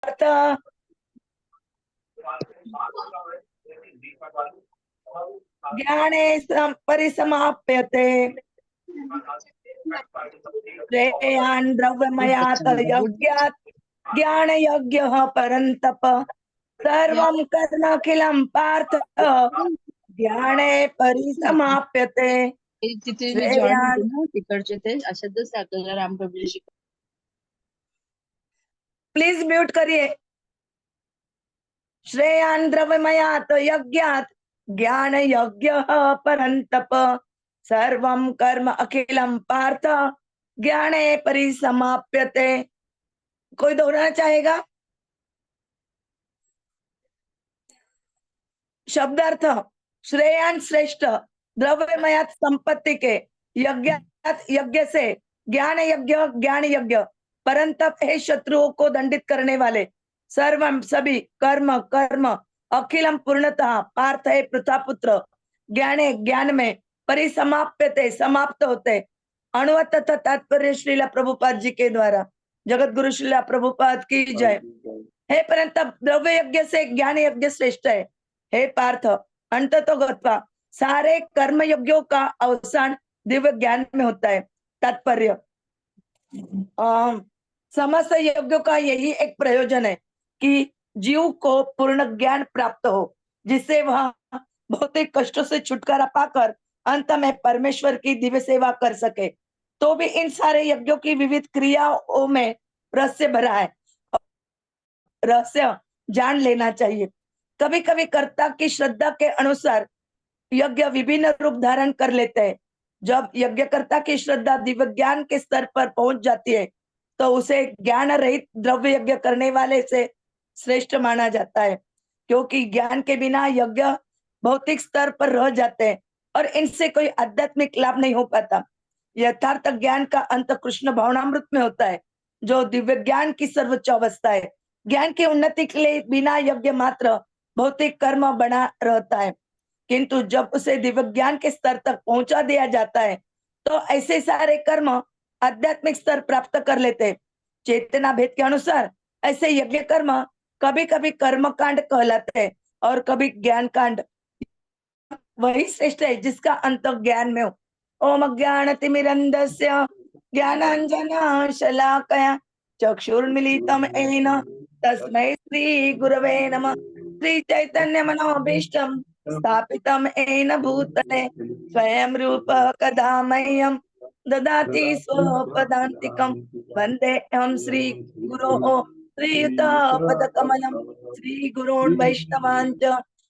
पार्थ ज्ञाने परिसमाप्यते श्रेयान् द्रव्यमयात् यज्ञात् ज्ञान यज्ञः परन्तप सर्वं कर्मखिलं पार्थ ज्ञाने परिसमाप्यते तिथे मी जॉईन श्रेयान् होते ना तिकडचे ते अशातच आपल्याला रामप्रभूजी प्लीज म्यूट करिए श्रेयान् द्रव्यमयात् यज्ञात् ज्ञान यज्ञः परन्तप सर्वं कर्म अखिलं पार्थ ज्ञाने परिसमाप्यते। कोई दोहराना चाहेगा? शब्दार्थ श्रेयान श्रेष्ठ द्रव्यमयात संपत्ति के यज्ञ से ज्ञान यज्ञ परंतप है शत्रुओं को दंडित करने वाले सर्वम सभी कर्म कर्म अखिलम पूर्णतः पार्थ है पृथापुत्र ज्ञाने ज्ञान में परिसमाप्यते समाप्त होते अणुवत तथा तात्पर्य श्रीला प्रभुपाद जी के द्वारा जगत गुरु श्रीला प्रभुपाद की जय। हे परंतप द्रव्य यज्ञ से ज्ञान यज्ञ श्रेष्ठ है। हे पार्थ अंत तो गत्वा सारे कर्म यज्ञों का अवसान दिव्य ज्ञान में होता है। तात्पर्य समस्त यज्ञों का यही एक प्रयोजन है कि जीव को पूर्ण ज्ञान प्राप्त हो जिससे वह भौतिक कष्टों से छुटकारा पाकर अंत में परमेश्वर की दिव्य सेवा कर सके। तो भी इन सारे यज्ञों की विविध क्रियाओं में रहस्य भरा है। रहस्य जान लेना चाहिए। कभी कभी कर्ता की श्रद्धा के अनुसार यज्ञ विभिन्न रूप धारण कर लेते हैं। जब यज्ञकर्ता की श्रद्धा दिव्य ज्ञान के स्तर पर पहुंच जाती है तो उसे ज्ञान रहित द्रव्य यज्ञ करने वाले से श्रेष्ठ माना जाता है, क्योंकि ज्ञान के बिना यज्ञ भौतिक स्तर पर रह जाते हैं और इनसे कोई आध्यात्मिक लाभ नहीं हो पाता। यथार्थ ज्ञान का अंत कृष्ण भावनामृत में होता है, जो दिव्य ज्ञान की सर्वोच्च अवस्था है। ज्ञान की उन्नति के लिए बिना यज्ञ मात्र भौतिक कर्म बना रहता है, किंतु जब उसे दिव्य ज्ञान के स्तर तक पहुंचा दिया जाता है तो ऐसे सारे कर्म आध्यात्मिक स्तर प्राप्त कर लेते हैं। चेतना भेद के अनुसार ऐसे यज्ञ कर्म कभी कभी कर्म कांड कहलाते हैं और कभी ज्ञान कांड। वही श्रेष्ठ है जिसका अंत ज्ञान में हो। ओम अज्ञानतिमिरन्धस्य ज्ञानांजना शलाकया चक्षुर्मिलितं येन तस्मै श्री गुरवे नमः। श्री चैतन्य मनोभीष्टं स्थापितं येन भूतले स्वयं रूप कदा मह्यं ददाति स्वपदान्तिकं वन्देऽहं श्री गुरोः श्रीयुतपदकमलं श्री गुरून् वैष्णवांच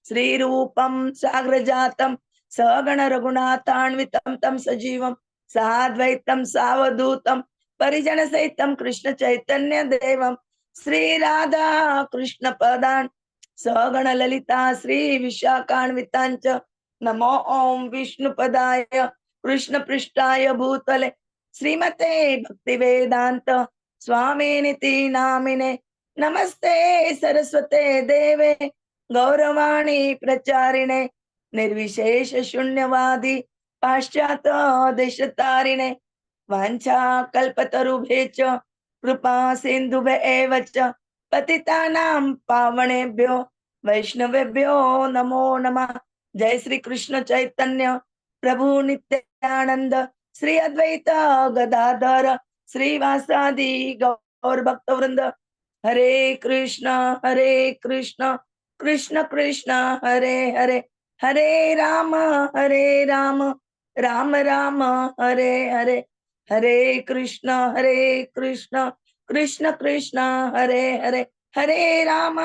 श्री रूपं साग्रजातं सगण रघुनाथान्वितं तं सजीवं साद्वैतं सावधूतं परिजन सहितं कृष्ण चैतन्य देवं श्री राधा कृष्ण पदान् सगण ललिता श्री विशाखान्वितांच नमो ओम विष्णुपदाय कृष्ण पृष्ठाय भूतले श्रीमते भक्ति वेदांत स्वामिनिति नामिने नमस्ते सरस्वते देवे गौरवाणी प्रचारिणे निर्विशेष शून्यवादी पाश्चात देशतारिणे वांछा कल्पतरुभ्यश्च कृपा सिन्धुभ्य एव च पतितानां पावनेभ्यो वैष्णवेभ्यो नमो नमः। जय श्री कृष्ण चैतन्य प्रभु नित्यानंद श्री अद्वैत गदाधर श्रीवासादि गौर भक्त वृंद हरे कृष्ण कृष्ण कृष्ण हरे हरे हरे राम राम राम हरे हरे हरे कृष्ण कृष्ण कृष्ण हरे हरे हरे राम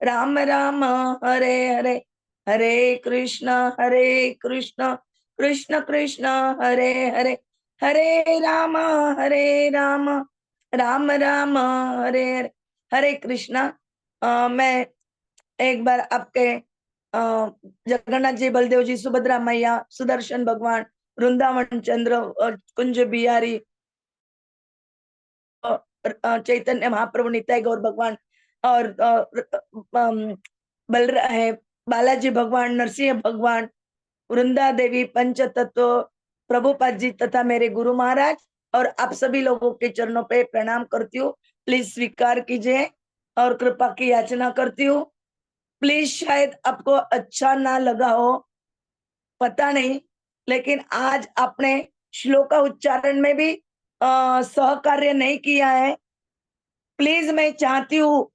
राम राम हरे हरे हरे कृष्ण कृष्ण कृष्ण हरे हरे हरे राम राम राम हरे हरे हरे कृष्णा। मैं एक बार आपके जगन्नाथ जी, बलदेव जी, सुभद्रा मैया, सुदर्शन भगवान, वृंदावन चंद्र, कुंज बिहारी, चैतन्य महाप्रभु, नित्य गौर भगवान और बालाजी भगवान, नरसिंह भगवान, वृंदा देवी, पंच तत्व, प्रभुपाद जी तथा मेरे गुरु महाराज और आप सभी लोगों के चरणों पे प्रणाम करती हूँ प्लीज स्वीकार कीजिए और कृपा की याचना करती हूँ। प्लीज, शायद आपको अच्छा ना लगा हो, पता नहीं, लेकिन आज आपने श्लोक का उच्चारण में भी सहकार्य नहीं किया है। प्लीज, मैं चाहती हूँ,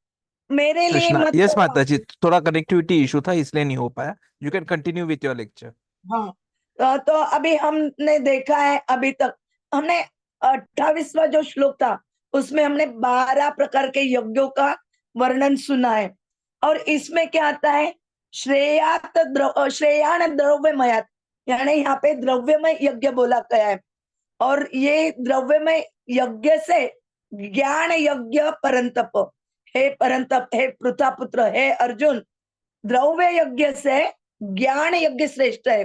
मेरे लिए कृष्णा, मत यस करना। माता जी, थोड़ा कनेक्टिविटी इशू था इसलिए नहीं हो पाया। You can continue with your lecture. हाँ, तो अभी हमने देखा है, अभी तक हमने 28वां जो श्लोक था उसमें हमने 12 प्रकार के यज्ञों का वर्णन सुना है। और इसमें क्या आता है, श्रेयान द्रव्यमयात, यानी यहाँ पे द्रव्यमय यज्ञ बोला गया है। और ये द्रव्यमय यज्ञ से ज्ञान यज्ञ परंतप, हे परंतप, हे पृथा पुत्र, हे अर्जुन, द्रव्य यज्ञ से ज्ञान यज्ञ श्रेष्ठ है।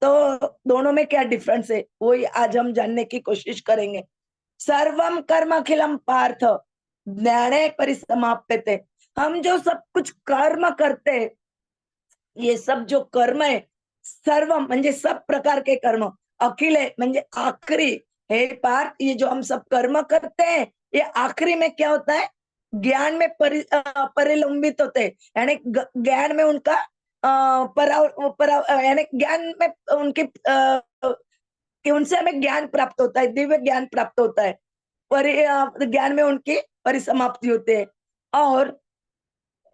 तो दोनों में क्या डिफरेंस है, वही आज हम जानने की कोशिश करेंगे। सर्वम कर्म अखिलम पार्थ ज्ञाने परिसमाप्यते। हम जो सब कुछ कर्म करते हैं, ये सब जो कर्म है, सर्वम म्हणजे सब प्रकार के कर्म, अखिल है म्हणजे आखिरी, हे पार्थ, ये जो हम सब कर्म करते हैं, ये आखिरी में क्या होता है, ज्ञान में परिलंबित होते हैं। यानी ज्ञान में उनका यानी ज्ञान में उनकी कि उनसे हमें ज्ञान प्राप्त होता है, दिव्य ज्ञान प्राप्त होता है। ज्ञान में उनकी परिसमाप्ति होती है। और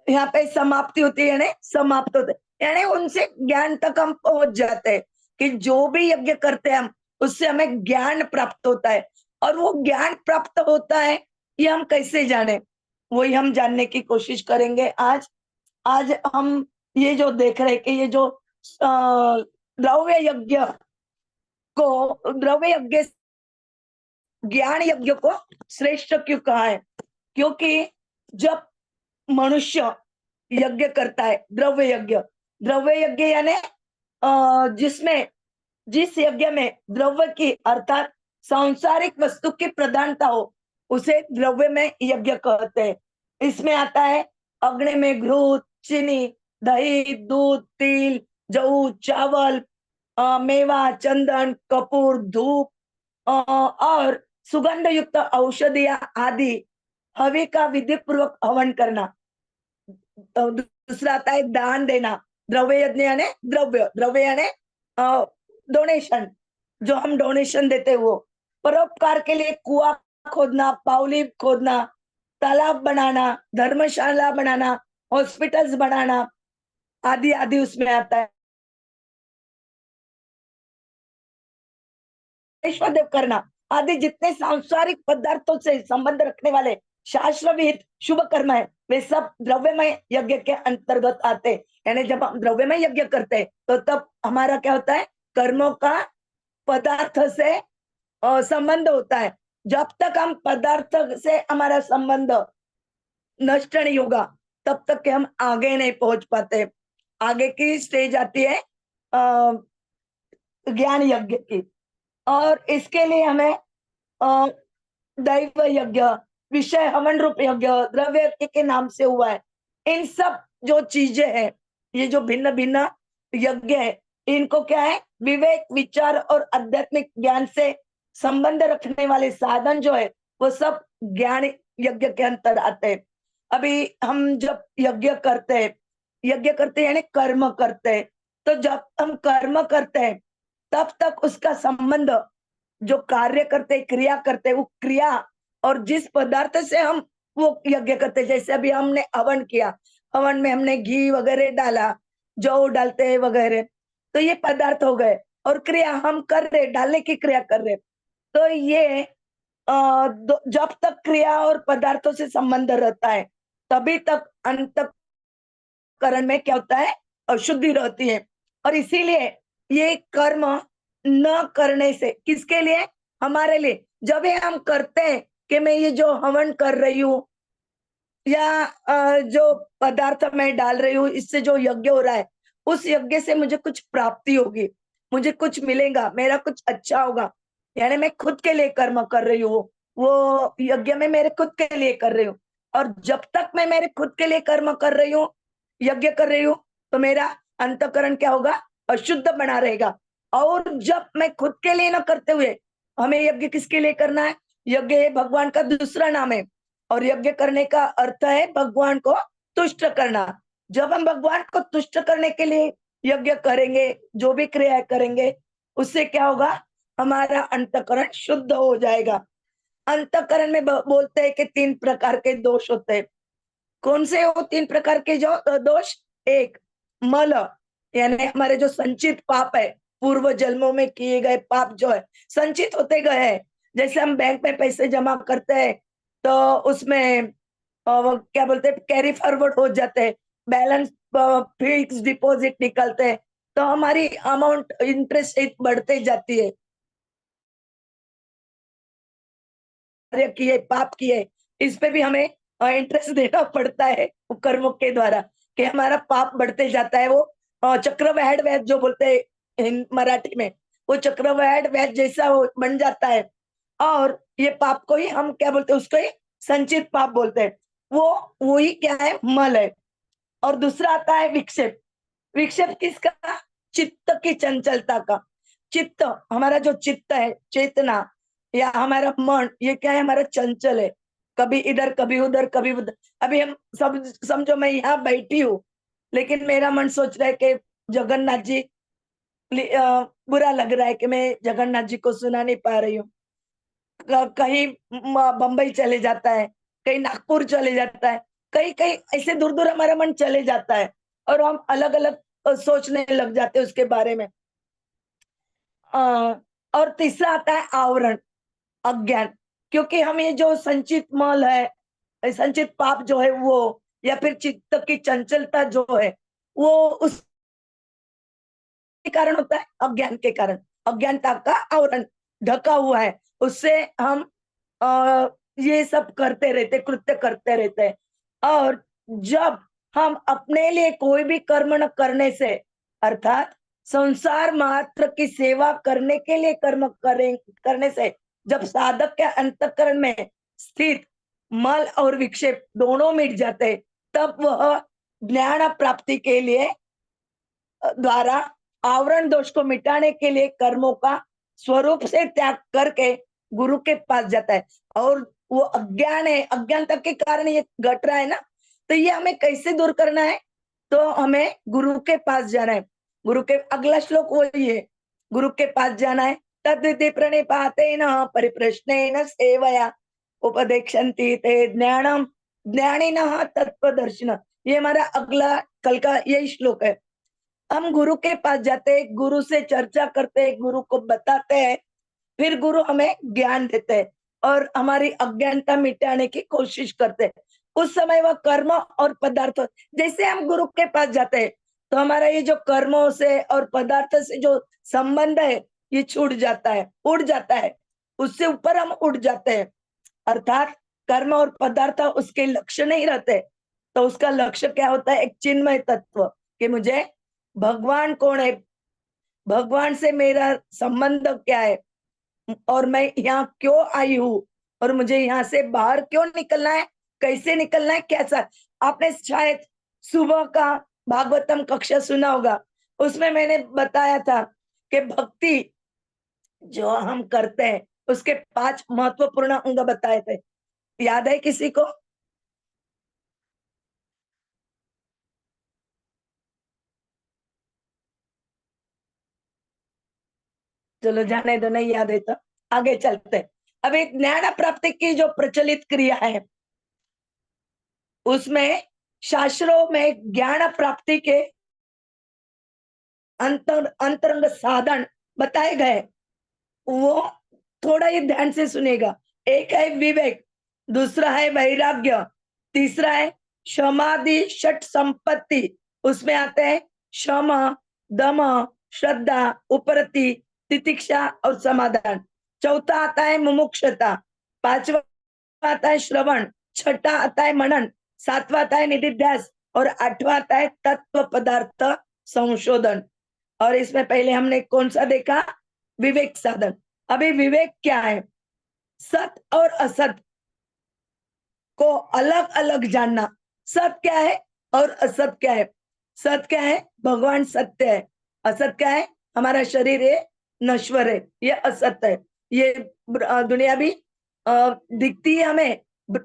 यहाँ पे समाप्ति होती है, यानी समाप्त होते, यानी उनसे ज्ञान तक हम पहुंच जाते हैं कि जो भी यज्ञ करते हैं हम, उससे हमें ज्ञान प्राप्त होता है। और वो ज्ञान प्राप्त होता है, ये हम कैसे जाने, वही हम जानने की कोशिश करेंगे आज। आज हम ये जो देख रहे हैं कि ये जो द्रव्य यज्ञ को, द्रव्य यज्ञ ज्ञान यज्ञ को श्रेष्ठ क्यों कहा है, क्योंकि जब मनुष्य यज्ञ करता है, द्रव्य यज्ञ, द्रव्य यज्ञ यानी जिसमें, जिस यज्ञ में द्रव्य की अर्थात सांसारिक वस्तु की प्रधानता हो, उसे द्रव्य में यज्ञ कहते हैं। इसमें आता है अग्नि में घृत, चीनी, दही, दूध, तिल, जऊ, चावल, मेवा, चंदन, कपूर, धूप और सुगंध युक्त औषधियां आदि हवि का विधि पूर्वक हवन करना। दूसरा आता है दान देना। द्रव्य यज्ञ यानी द्रव्य, द्रव्य यानी डोनेशन, जो हम डोनेशन देते हैं वो। परोपकार के लिए कुआं खोदना, बावली खोदना, तालाब बनाना, धर्मशाला बनाना, हॉस्पिटल्स बनाना आदि आदि उसमें आता है। वैश्वदेव करना आदि जितने सांसारिक पदार्थों से संबंध रखने वाले शास्त्र विहित शुभ कर्म है, वे सब द्रव्यमय यज्ञ के अंतर्गत आते हैं। यानी जब हम द्रव्यमय यज्ञ करते हैं तो तब हमारा क्या होता है, कर्मों का पदार्थ से संबंध होता है। जब तक हम पदार्थ से हमारा संबंध नष्ट नहीं होगा, तब तक के हम आगे नहीं पहुंच पाते। आगे की स्टेज आती है ज्ञान यज्ञ की। और इसके लिए हमें दैव यज्ञ, विषय हवन रूप यज्ञ, द्रव्य यज्ञ के नाम से हुआ है। इन सब जो चीजें हैं, ये जो भिन्न भिन्न यज्ञ है, इनको क्या है, विवेक, विचार और आध्यात्मिक ज्ञान से संबंध रखने वाले साधन जो है, वो सब ज्ञान यज्ञ के अंतर आते हैं। अभी हम जब यज्ञ करते हैं, यज्ञ करते हैं यानी कर्म करते हैं, तो जब हम कर्म करते हैं तब तक उसका संबंध, जो कार्य करते, क्रिया करते, वो क्रिया और जिस पदार्थ से हम वो यज्ञ करते, जैसे अभी हमने हवन किया, हवन में हमने घी वगैरह डाला, जौ डालते हैं वगैरह, तो ये पदार्थ हो गए। और क्रिया हम कर रहे, डालने की क्रिया कर रहे, तो ये जब तक क्रिया और पदार्थों से संबंध रहता है, तभी तक अंतःकरण में क्या होता है, अशुद्धि रहती है। और इसीलिए ये कर्म न करने से, किसके लिए, हमारे लिए, जब ये हम करते हैं कि मैं ये जो हवन कर रही हूँ या जो पदार्थ मैं डाल रही हूँ, इससे जो यज्ञ हो रहा है, उस यज्ञ से मुझे कुछ प्राप्ति होगी, मुझे कुछ मिलेगा, मेरा कुछ अच्छा होगा, यानी मैं खुद के लिए कर्म कर रही हूँ, वो यज्ञ में मेरे खुद के लिए कर रही हूँ। और जब तक मैं मेरे खुद के लिए कर्म कर रही हूँ, यज्ञ कर रही हूँ, तो मेरा अंतःकरण क्या होगा, अशुद्ध बना रहेगा। और जब मैं खुद के लिए ना करते हुए, हमें यज्ञ किसके लिए करना है, यज्ञ भगवान का दूसरा नाम है, और यज्ञ करने का अर्थ है भगवान को तुष्ट करना। जब हम भगवान को तुष्ट करने के लिए यज्ञ करेंगे, जो भी क्रिया करेंगे, उससे क्या होगा, हमारा अंतःकरण शुद्ध हो जाएगा। अंतःकरण में बोलते हैं कि 3 प्रकार के दोष होते हैं। कौन से वो 3 प्रकार के जो दोष? एक, मल, यानी हमारे जो संचित पाप है, पूर्व जन्मों में किए गए पाप जो है संचित होते गए हैं। जैसे हम बैंक में पैसे जमा करते हैं तो उसमें क्या बोलते हैं, कैरी फॉरवर्ड हो जाते हैं, बैलेंस फिक्स डिपॉजिट निकलते हैं, तो हमारी अमाउंट इंटरेस्ट रेट बढ़ते जाती है। किए पाप किए, इस पे भी हमें इंटरेस्ट देना पड़ता है कर्मों के द्वारा, कि हमारा पाप बढ़ते जाता है। वो चक्रवाह व्याध जो बोलते हैं मराठी में, वो चक्रवाह व्याध जैसा वो बन जाता है। और ये पाप को ही हम क्या बोलते हैं, उसको ही संचित पाप बोलते हैं। वो वही क्या है, मल है। और दूसरा आता है विक्षेप। विक्षेप किसका? चित्त की चंचलता का। चित्त, हमारा जो चित्त है, चेतना या हमारा मन, ये क्या है, हमारा चंचल है, कभी इधर कभी उधर कभी उधर। अभी हम सब समझो मैं यहाँ बैठी हूँ, लेकिन मेरा मन सोच रहा है कि जगन्नाथ जी, बुरा लग रहा है कि मैं जगन्नाथ जी को सुना नहीं पा रही हूँ। कहीं बंबई चले जाता है, कहीं नागपुर चले जाता है, कहीं कहीं ऐसे दूर दूर हमारा मन चले जाता है, और हम अलग अलग सोचने लग जाते हैं उसके बारे में। और तीसरा आता है आवरण, अज्ञान। क्योंकि हम ये जो संचित मल है, संचित पाप जो है वो, या फिर चित्त की चंचलता जो है, वो उस कारण होता है, अज्ञान के कारण। अज्ञानता का आवरण ढका हुआ है, उससे हम ये सब करते रहते, कृत्य करते रहते हैं। और जब हम अपने लिए कोई भी कर्म न करने से, अर्थात संसार मात्र की सेवा करने के लिए कर्म करने से, जब साधक के अंतःकरण में स्थित मल और विक्षेप दोनों मिट जाते, तब वह ज्ञान प्राप्ति के लिए द्वारा आवरण दोष को मिटाने के लिए कर्मों का स्वरूप से त्याग करके गुरु के पास जाता है। और वो अज्ञान है, अज्ञानता के कारण ये घट रहा है ना, तो ये हमें कैसे दूर करना है? तो हमें गुरु के पास जाना है। गुरु के अगला श्लोक वही है, गुरु के पास जाना है। तद्विधि प्रणिपातेन परिप्रश्नेन सेवया उपदेक्षन्ति ते ज्ञानम ज्ञानिनः तत्वदर्शिनः। ये हमारा अगला कल का यही श्लोक है। हम गुरु के पास जाते हैं, गुरु से चर्चा करते हैं, गुरु को बताते हैं, फिर गुरु हमें ज्ञान देते हैं और हमारी अज्ञानता मिटाने की कोशिश करते हैं। उस समय वह कर्म और पदार्थ, जैसे हम गुरु के पास जाते हैं तो हमारा ये जो कर्मों से और पदार्थ से जो संबंध है, ये छूट जाता है, उड़ जाता है, उससे ऊपर हम उड़ जाते हैं। अर्थात कर्म और पदार्थ उसके लक्ष्य नहीं रहते, तो उसका लक्ष्य क्या होता है? एक चिन्मय तत्व, कि मुझे भगवान कौन है, भगवान से मेरा संबंध क्या है, और मैं यहाँ क्यों आई हूँ, और मुझे यहाँ से बाहर क्यों निकलना है, कैसे निकलना है, कैसा। आपने शायद सुबह का भागवतम कक्षा सुना होगा, उसमें मैंने बताया था कि भक्ति जो हम करते हैं उसके 5 महत्वपूर्ण अंग बताए थे। याद है किसी को? चलो जाने दो, नहीं याद है तो आगे चलते। अभी ज्ञान प्राप्ति की जो प्रचलित क्रिया है, उसमें शास्त्रों में ज्ञान प्राप्ति के अंतरंग साधन बताए गए, वो थोड़ा ही ध्यान से सुनेगा। एक है विवेक, दूसरा है वैराग्य, तीसरा है क्षमादि षट संपत्ति, उसमें आते हैं क्षम, दम, श्रद्धा, उपरति, तितिक्षा और समाधान। चौथा आता है मुमुक्षता, पांचवा आता है श्रवण, छठा आता है मनन, सातवां आता है निधिध्यास, और आठवां आता है तत्व पदार्थ संशोधन। और इसमें पहले हमने कौन सा देखा? विवेक साधन। अभी विवेक क्या है? सत और असत को अलग अलग जानना। सत क्या है और असत क्या है? सत क्या है? भगवान सत्य है। असत क्या है? हमारा शरीर है, नश्वर है, ये असत है। ये दुनिया भी दिखती है हमें,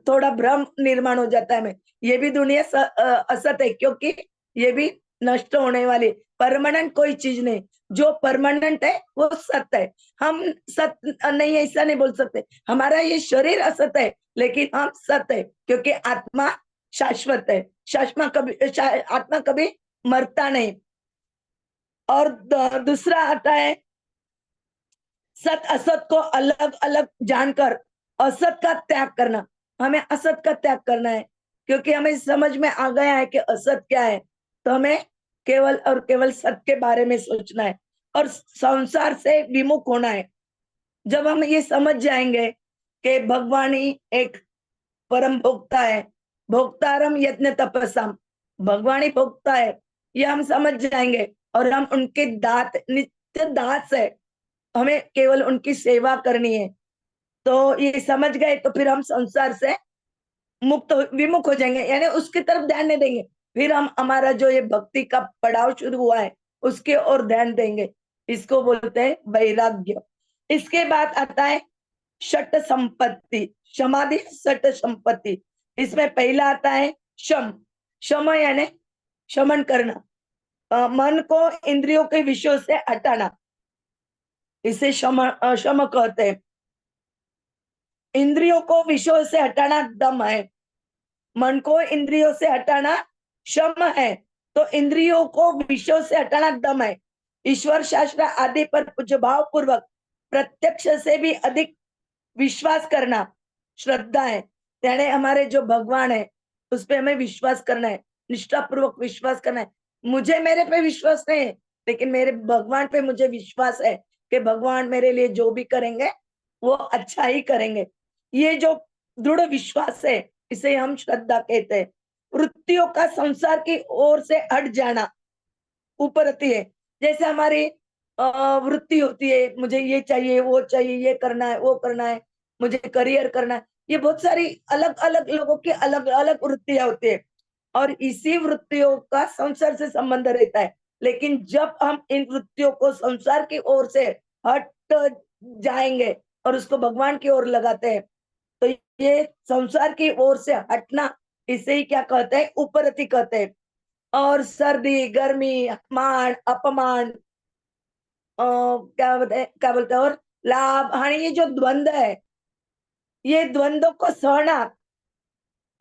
थोड़ा भ्रम निर्माण हो जाता है। में ये भी दुनिया असत है, क्योंकि ये भी नष्ट होने वाली, परमानेंट कोई चीज नहीं। जो परमानेंट है वो सत्य है। हम सत्य नहीं, ऐसा नहीं बोल सकते। हमारा ये शरीर असत है, लेकिन हम सत्य है, क्योंकि आत्मा शाश्वत है। आत्मा कभी मरता नहीं। और दूसरा आता है, सत असत को अलग अलग जानकर असत का त्याग करना। हमें असत का त्याग करना है, क्योंकि हमें समझ में आ गया है कि असत क्या है। तो हमें केवल और केवल सत्य के बारे में सोचना है और संसार से विमुख होना है। जब हम ये समझ जाएंगे कि भगवान ही एक परम भोक्ता है, भोक्तारम यज्ञ तपस्याम, भगवान ही भोक्ता है, ये हम समझ जाएंगे और हम उनके दास, नित्य दास है। हमें केवल उनकी सेवा करनी है। तो ये समझ गए तो फिर हम संसार से विमुख हो जाएंगे, यानी उसकी तरफ ध्यान नहीं देंगे। फिर हम हमारा जो ये भक्ति का पड़ाव शुरू हुआ है उसके और ध्यान देंगे। इसको बोलते हैं वैराग्य। इसके बाद आता है षट संपत्ति, समाधि षट संपत्ति। इसमें पहला आता है शम। शम यानी शमन करना, मन को इंद्रियों के विषयों से हटाना, इसे शम कहते हैं। इंद्रियों को विषयों से हटाना दम है, मन को इंद्रियों से हटाना शम है, तो इंद्रियों को विषयों से हटाना दम है। ईश्वर शास्त्र आदि पर पूज्य भाव पूर्वक प्रत्यक्ष से भी अधिक विश्वास करना श्रद्धा है। यानी हमारे जो भगवान है उस पे हमें विश्वास करना है, निष्ठा पूर्वक विश्वास करना है। मुझे मेरे पे विश्वास नहीं है, लेकिन मेरे भगवान पे मुझे विश्वास है कि भगवान मेरे लिए जो भी करेंगे वो अच्छा ही करेंगे। ये जो दृढ़ विश्वास है इसे हम श्रद्धा कहते हैं। वृत्तियों का संसार की ओर से हट जाना उपरति है। जैसे हमारी वृत्ति होती है, मुझे ये चाहिए, वो चाहिए, ये करना है, वो करना है, मुझे करियर करना है। ये बहुत सारी अलग अलग लोगों की अलग अलग वृत्तियां होती है और इसी वृत्तियों का संसार से संबंध रहता है। लेकिन जब हम इन वृत्तियों को संसार की ओर से हट जाएंगे और उसको भगवान की ओर लगाते हैं, तो ये संसार की ओर से हटना, इसे ही क्या कहते हैं, उपरति कहते हैं। और सर्दी, गर्मी, मान, अपमान, क्या बोलते हैं, और लाभ हानि, ये जो द्वंद्व है, ये द्वंद्व को सहना।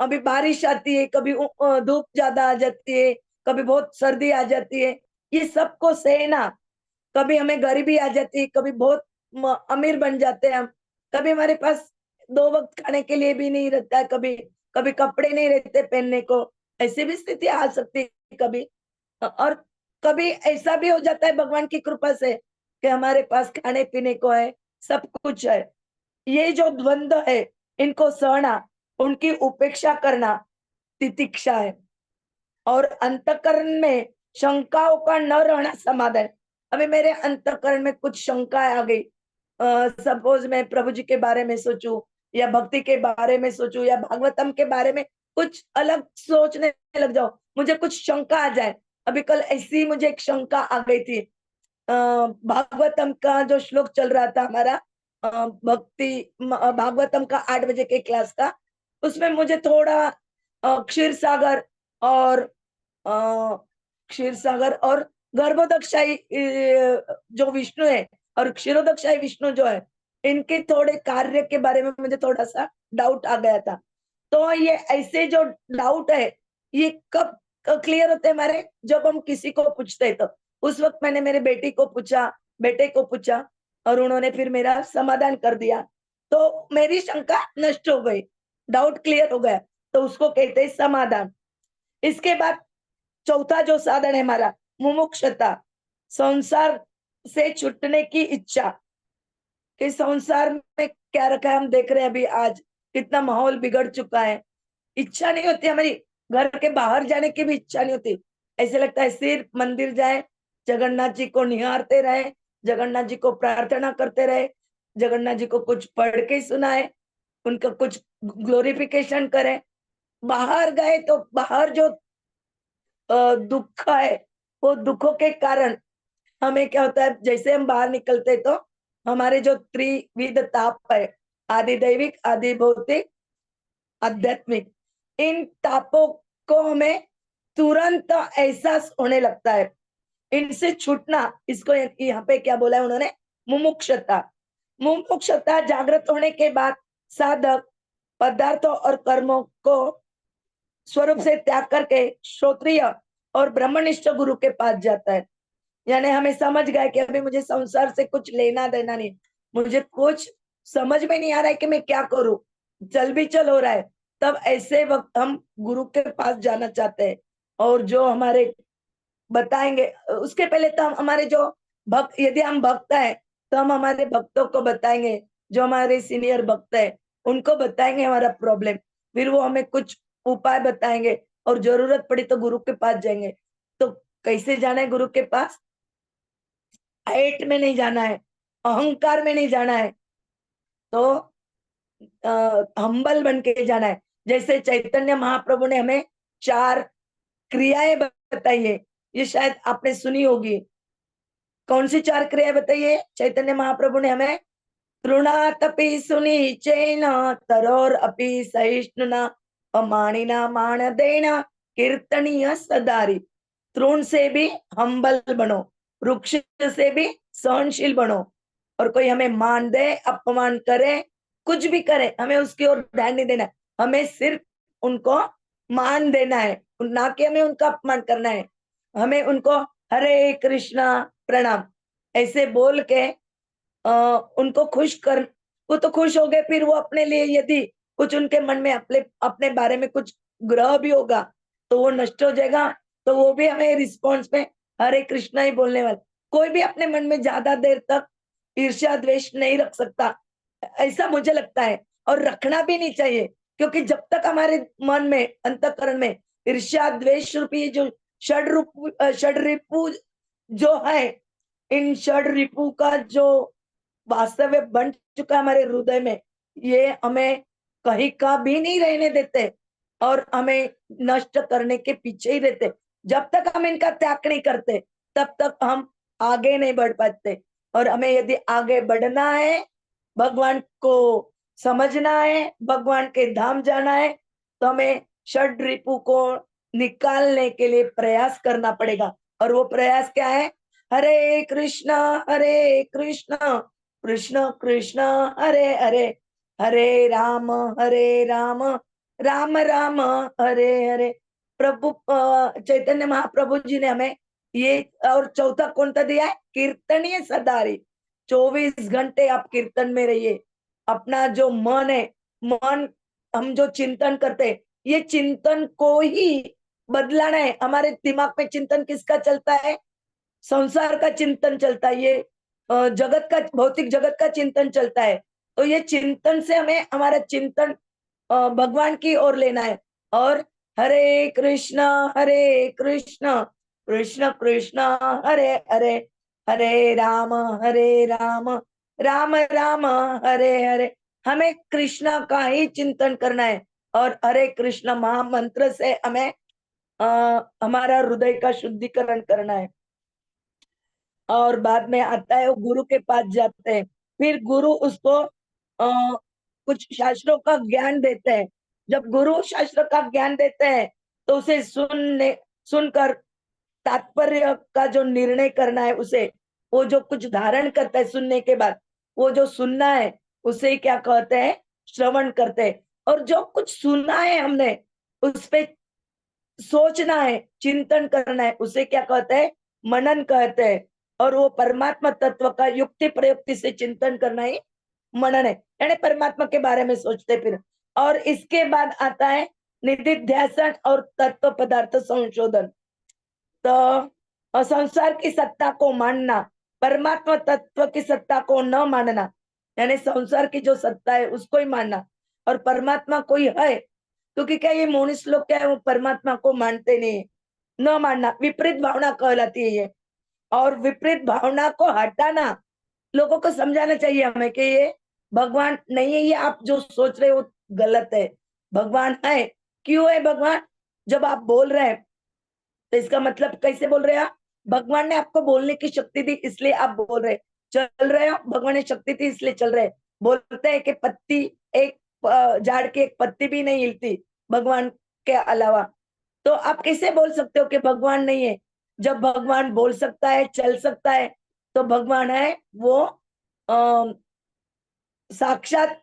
अभी बारिश आती है, कभी धूप ज्यादा आ जाती है, कभी बहुत सर्दी आ जाती है, ये सबको सहना। कभी हमें गरीबी आ जाती है, कभी बहुत अमीर बन जाते हैं हम, कभी हमारे पास 2 वक्त खाने के लिए भी नहीं रहता है, कभी कभी कपड़े नहीं रहते पहनने को, ऐसी भी स्थिति आ सकती है कभी। और कभी ऐसा भी हो जाता है भगवान की कृपा से कि हमारे पास खाने पीने को है, सब कुछ है। ये जो द्वंद्व है इनको सहना, उनकी उपेक्षा करना तितिक्षा है। और अंतकरण में शंकाओं का न रहना समाधान। अभी मेरे अंतकरण में कुछ शंकाएं आ गई, सपोज मैं प्रभु जी के बारे में सोचूं या भक्ति के बारे में सोचूं या भागवतम के बारे में कुछ अलग सोचने लग जाओ, मुझे कुछ शंका आ जाए। अभी कल ऐसी मुझे एक शंका आ गई थी। भागवतम का जो श्लोक चल रहा था हमारा, भागवतम का 8 बजे के क्लास का, उसमें मुझे थोड़ा क्षीर सागर और क्षीर सागर और गर्भोदकशाही जो विष्णु है और क्षीरोदकशाही विष्णु जो है, इनके थोड़े कार्य के बारे में मुझे थोड़ा सा डाउट आ गया था। तो ये ऐसे जो डाउट है ये कब क्लियर होते हैं हमारे, जब हम किसी को पूछते हैं। तो उस वक्त मैंने मेरे बेटे को पूछा और उन्होंने फिर मेरा समाधान कर दिया, तो मेरी शंका नष्ट हो गई, डाउट क्लियर हो गया। तो उसको कहते हैं समाधान। इसके बाद चौथा जो साधन है हमारा, मुमुक्षता, संसार से छूटने की इच्छा। कि संसार में क्या रखा है, हम देख रहे हैं अभी आज कितना माहौल बिगड़ चुका है। इच्छा नहीं होती हमारी, घर के बाहर जाने की भी इच्छा नहीं होती। ऐसे लगता है सिर्फ मंदिर जाए, जगन्नाथ जी को निहारते रहे, जगन्नाथ जी को प्रार्थना करते रहे, जगन्नाथ जी को कुछ पढ़ के सुनाए, उनका कुछ ग्लोरिफिकेशन करें। बाहर गए तो बाहर जो दुख है, वो दुखों के कारण हमें क्या होता है, जैसे हम बाहर निकलते तो हमारे जो त्रिविध ताप है, आदि दैविक, आदि भौतिक आध्यात्मिक, इन तापों को हमें तुरंत एहसास होने लगता है। इनसे छूटना, इसको यहाँ पे क्या बोला है उन्होंने, मुमुक्षुता। मुमुक्षुता जागृत होने के बाद साधक पदार्थों और कर्मों को स्वरूप से त्याग करके श्रोत्रिय और ब्रह्मनिष्ठ गुरु के पास जाता है। यानी हमें समझ गया कि अभी मुझे संसार से कुछ लेना देना नहीं, मुझे कुछ समझ में नहीं आ रहा है कि मैं क्या करूं, चल भी चल हो रहा है, तब ऐसे वक्त हम गुरु के पास जाना चाहते हैं। और जो हमारे बताएंगे, उसके पहले तो हम हमारे जो भक्त, यदि हम भक्त हैं तो हम हमारे भक्तों को बताएंगे, जो हमारे सीनियर भक्त है उनको बताएंगे हमारा प्रॉब्लम, फिर वो हमें कुछ उपाय बताएंगे और जरूरत पड़ी तो गुरु के पास जाएंगे। तो कैसे जाना है गुरु के पास? हेट में नहीं जाना है, अहंकार में नहीं जाना है, तो हम्बल बन के जाना है। जैसे चैतन्य महाप्रभु ने हमें 4 क्रियाएं बताई है, ये शायद आपने सुनी होगी। कौन सी 4 क्रियाएं बताइए चैतन्य महाप्रभु ने हमें? तृणातपि सुनिचेन तरोर अपि सहिष्णुना अमानिना मानदेना कीर्तनीय सदारी। तृण से भी हम्बल बनो, वृक्ष से भी सहनशील बनो, और कोई हमें मान दे, अपमान करे, कुछ भी करे, हमें उसकी ओर ध्यान नहीं देना है। हमें सिर्फ उनको मान देना है, ना कि हमें उनका अपमान करना है। हमें उनको हरे कृष्णा प्रणाम ऐसे बोल के उनको खुश कर, वो तो खुश हो गए, फिर वो अपने लिए यदि कुछ उनके मन में अपने अपने बारे में कुछ ग्रह भी होगा तो वो नष्ट हो जाएगा, तो वो भी हमें रिस्पॉन्स में हरे कृष्णा ही बोलने वाले। कोई भी अपने मन में ज्यादा देर तक ईर्ष्या द्वेष नहीं रख सकता, ऐसा मुझे लगता है, और रखना भी नहीं चाहिए, क्योंकि जब तक हमारे मन में, अंतःकरण में ईर्ष्या द्वेष रूपी जो षड रिपु जो है, इन षड रिपु का जो वास्तव बन चुका है हमारे हृदय में, ये हमें कहीं का भी नहीं रहने देते और हमें नष्ट करने के पीछे ही रहते। जब तक हम इनका त्याग नहीं करते तब तक हम आगे नहीं बढ़ पाते। और हमें यदि आगे बढ़ना है, भगवान को समझना है, भगवान के धाम जाना है, तो हमें षड रिपु को निकालने के लिए प्रयास करना पड़ेगा। और वो प्रयास क्या है? हरे कृष्णा कृष्ण कृष्ण हरे हरे, हरे राम राम राम हरे हरे। प्रभु चैतन्य महाप्रभु जी ने हमें ये, और चौथा कौन सा दिया है? कीर्तनीय सदारी। 24 घंटे आप कीर्तन में रहिए। अपना जो मन है, मन हम जो चिंतन करते हैं, ये चिंतन को ही बदलाना है। हमारे दिमाग में चिंतन किसका चलता है? संसार का चिंतन चलता है, ये जगत का, भौतिक जगत का चिंतन चलता है। तो ये चिंतन से हमें हमारा चिंतन भगवान की ओर लेना है। और हरे कृष्ण कृष्ण कृष्ण हरे हरे, हरे राम राम राम हरे हरे। हमें कृष्ण का ही चिंतन करना है और हरे कृष्ण महामंत्र से हमें हमारा हृदय का शुद्धिकरण करना है। और बाद में आता है वो गुरु के पास जाते हैं, फिर गुरु उसको कुछ शास्त्रों का ज्ञान देते हैं। जब गुरु शास्त्र का ज्ञान देते हैं तो उसे सुनकर तात्पर्य का जो निर्णय करना है, उसे वो जो कुछ धारण करता है सुनने के बाद, वो जो सुनना है उसे क्या कहते हैं? श्रवण करते हैं। और जो कुछ सुना है हमने उस पे सोचना है, चिंतन करना है, उसे क्या कहते हैं? मनन कहते हैं। और वो परमात्मा तत्व का युक्ति प्रयुक्ति से चिंतन करना ही मनन है, यानी परमात्मा के बारे में सोचते फिर। और इसके बाद आता है निधिध्यासन और तत्व पदार्थ संशोधन। तो संसार की सत्ता को मानना, परमात्मा तत्व की सत्ता को न मानना, यानी संसार की जो सत्ता है उसको ही मानना, और परमात्मा कोई है, क्योंकि क्या ये मोनिस लोग क्या है, वो परमात्मा को मानते नहीं है। न मानना विपरीत भावना कहलाती है ये। और विपरीत भावना को हटाना, लोगों को समझाना चाहिए हमें कि ये भगवान नहीं है, ये आप जो सोच रहे हो गलत है। भगवान है। क्यों है भगवान? जब आप बोल रहे हैं तो इसका मतलब कैसे बोल रहे हैं आप? भगवान ने आपको बोलने की शक्ति दी इसलिए आप बोल रहे, चल रहे हो, भगवान ने शक्ति दी इसलिए चल रहे। बोलते हैं कि पत्ती एक झाड़ की एक पत्ती भी नहीं हिलती भगवान के अलावा। तो आप कैसे बोल सकते हो कि भगवान नहीं है? जब भगवान बोल सकता है, चल सकता है, तो भगवान है। वो अ, साक्षात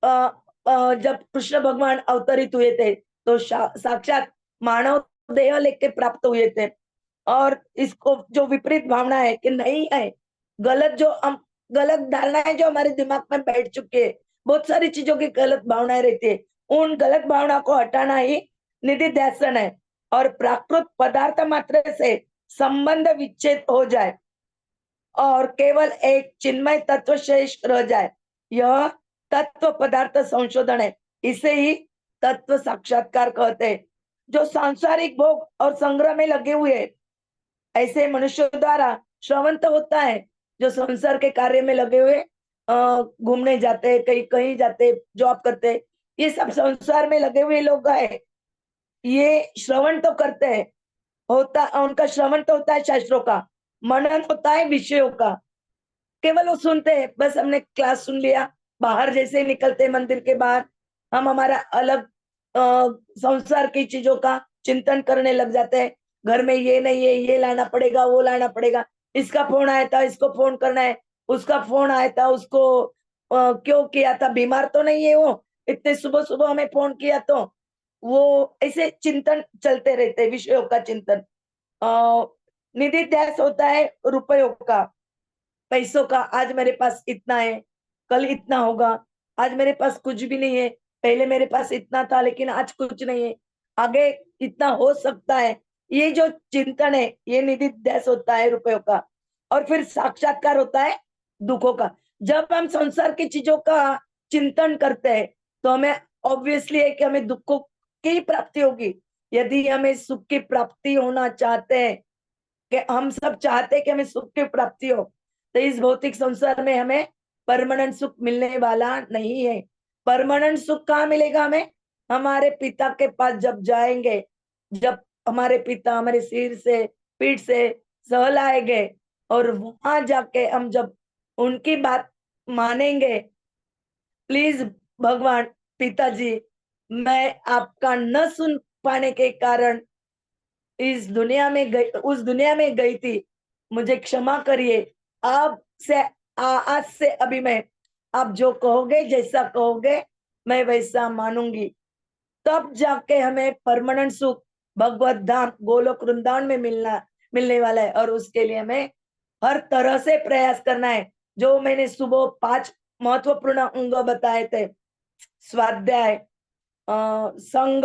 अ, जब कृष्ण भगवान अवतरित हुए थे तो साक्षात मानव देह लेके प्राप्त हुए थे। और इसको जो विपरीत भावना है कि नहीं है, गलत जो हम गलत धारणाएं जो हमारे दिमाग में बैठ चुकी है, बहुत सारी चीजों की गलत भावनाएं रहती है, उन गलत भावना को हटाना ही निधि ध्यासन है। और प्राकृत पदार्थ मात्र से संबंध विच्छेद हो जाए और केवल एक चिन्मय तत्व शेष रह जाए, यह तत्व पदार्थ संशोधन है। इसे ही तत्व साक्षात्कार कहते हैं। जो सांसारिक भोग और संग्रह में लगे हुए हैं, ऐसे मनुष्यों द्वारा श्रवण तो होता है, जो संसार के कार्य में लगे हुए घूमने जाते, कहीं कहीं जाते, जॉब करते, ये सब संसार में लगे हुए लोग है, ये श्रवण तो करते हैं, होता उनका श्रवण तो होता है शास्त्रों का, मनन होता है विषयों का। केवल वो सुनते हैं, बस हमने क्लास सुन लिया, बाहर जैसे ही निकलते हैं मंदिर के बाहर, हम हमारा अलग संसार की चीजों का चिंतन करने लग जाते हैं। घर में ये नहीं है, ये लाना पड़ेगा, वो लाना पड़ेगा, इसका फोन आया था, इसको फोन करना है, उसका फोन आया था, उसको क्यों किया था, बीमार तो नहीं है वो, इतने सुबह सुबह हमें फोन किया। तो वो ऐसे चिंतन चलते रहते हैं, विषयों का चिंतन। निधि ध्यास होता है रुपयों का, पैसों का। आज मेरे पास इतना है, कल इतना होगा, आज मेरे पास कुछ भी नहीं है, पहले मेरे पास इतना था लेकिन आज कुछ नहीं है, आगे इतना हो सकता है। ये जो चिंतन है, ये निधि ध्यास होता है रुपयों का। और फिर साक्षात्कार होता है दुखों का। जब हम संसार की चीजों का चिंतन करते हैं तो हमें ऑब्वियसली है कि हमें दुखों की प्राप्ति होगी। यदि हमें सुख की प्राप्ति होना चाहते हैं, कि हम सब चाहते हैं कि हमें सुख की प्राप्ति हो, तो इस भौतिक संसार में हमें परमानेंट सुख मिलने वाला नहीं है। परमानेंट सुख कहाँ मिलेगा हमें? हमारे पिता के पास जब जाएंगे, जब हमारे पिता हमारे सिर से, पीठ से सहलाएंगे, और वहां जाके हम जब उनकी बात मानेंगे, प्लीज भगवान पिताजी, मैं आपका न सुन पाने के कारण इस दुनिया में गई, उस दुनिया में गई थी, मुझे क्षमा करिए। अब से आज से अभी मैं, आप जो कहोगे, जैसा कहोगे, मैं वैसा मानूंगी। तब जाके हमें परमानेंट सुख भगवत धाम गोलोक वृंदावन में मिलने वाला है। और उसके लिए हमें हर तरह से प्रयास करना है। जो मैंने सुबह 5 महत्वपूर्ण अंग बताए थे, स्वाध्याय, संग,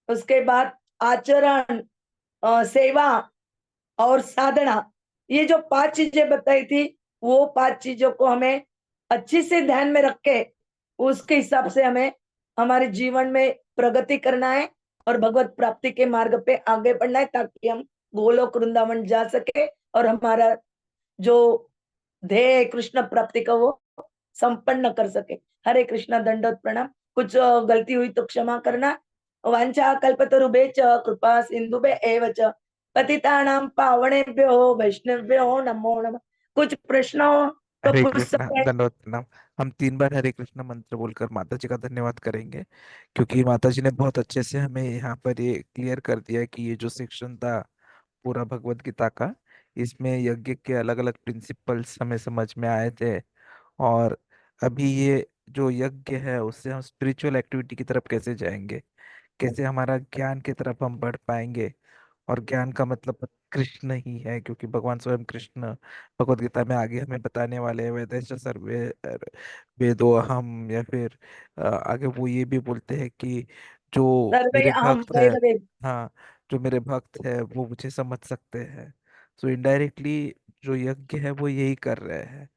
उसके बाद आचरण, सेवा और साधना, ये जो 5 चीजें बताई थी, वो 5 चीजों को हमें अच्छी से ध्यान में रख के उसके हिसाब से हमें हमारे जीवन में प्रगति करना है और भगवत प्राप्ति के मार्ग पे आगे बढ़ना है, ताकि हम गोलोक वृंदावन जा सके और हमारा जो ध्येय है कृष्ण प्राप्ति का, वो संपन्न कर सके। हरे कृष्णा, दंडवत प्रणाम। कुछ गलती हुई तो क्षमा करना। वांछा कल्पतरुभ्यश्च कृपा सिंधुभ्य एव च पतितानां पावनेभ्यो वैष्णवेभ्यो नमो नमः। कुछ प्रश्न हो तो हरे पूछ कृष्णा, सकते हैं। दंडवत प्रणाम। हम 3 बार हरे कृष्णा मंत्र बोलकर माता जी का धन्यवाद करेंगे, क्योंकि माता जी ने बहुत अच्छे से हमें यहाँ पर ये क्लियर कर दिया कि ये जो सेक्शन था पूरा भगवत गीता का, इसमें यज्ञ के अलग अलग प्रिंसिपल्स हमें समझ में आए थे। और अभी ये जो यज्ञ है उससे हम स्पिरिचुअल एक्टिविटी की तरफ कैसे जाएंगे, कैसे हमारा ज्ञान की तरफ हम बढ़ पाएंगे। और ज्ञान का मतलब कृष्ण ही है, क्योंकि भगवान स्वयं कृष्ण भगवत गीता में आगे हमें बताने वाले हैं, वेदैश्च सर्वे वेदो अहम, या फिर आगे वो ये भी बोलते हैं कि जो सर्वे मेरे अहम भक्त है, वैवरेद। हाँ, जो मेरे भक्त है वो मुझे समझ सकते हैं। सो इनडायरेक्टली जो यज्ञ है वो यही कर रहे हैं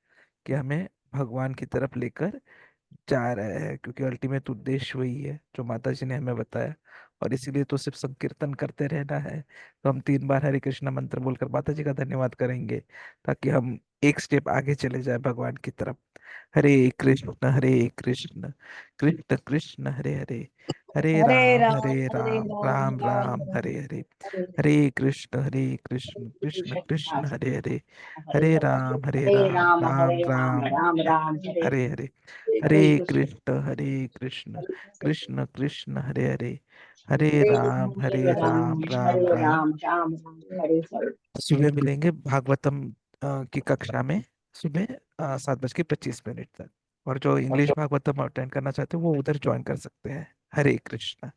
कि हमें भगवान की तरफ लेकर जा रहे हैं, क्योंकि अल्टीमेट उद्देश्य वही है जो माता जी ने हमें बताया। और इसीलिए तो सिर्फ संकीर्तन करते रहना है। तो हम 3 बार हरे कृष्णा मंत्र बोलकर माता जी का धन्यवाद करेंगे, ताकि हम एक स्टेप आगे चले जाए भगवान की तरफ। हरे कृष्ण कृष्ण कृष्ण हरे हरे हरे राम राम राम राम राम हरे हरे। हरे हरे कृष्ण कृष्ण कृष्ण हरे हरे। हरे हरे हरे राम हरे राम राम राम राम राम हरे हरे हरे। हरे कृष्ण हरे कृष्ण हरे कृष्ण कृष्ण हरे हरे। हरे राम राम हरे राम। राम राम राम हरे हरे। सुबह मिलेंगे भागवतम की कक्षा में, सुबह 7:25 तक। और जो इंग्लिश भागवतम अटेंड करना चाहते हैं वो उधर ज्वाइन कर सकते हैं। हरे कृष्णा।